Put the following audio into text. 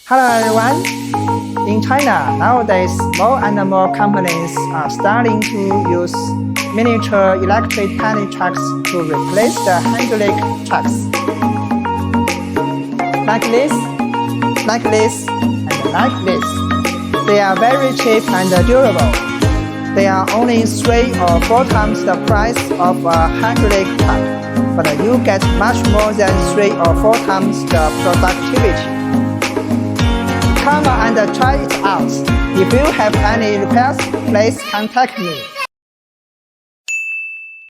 Hello everyone! In China, nowadays more and more companies are starting to use miniature electric pallet trucks to replace the hydraulic trucks. Like this, and like this. They are very cheap and durable. They are only 3 or 4 times the price of a hydraulic truck, but you get much more than 3 or 4 times the productivity. Come and try it out. If you have any repairs, please contact me.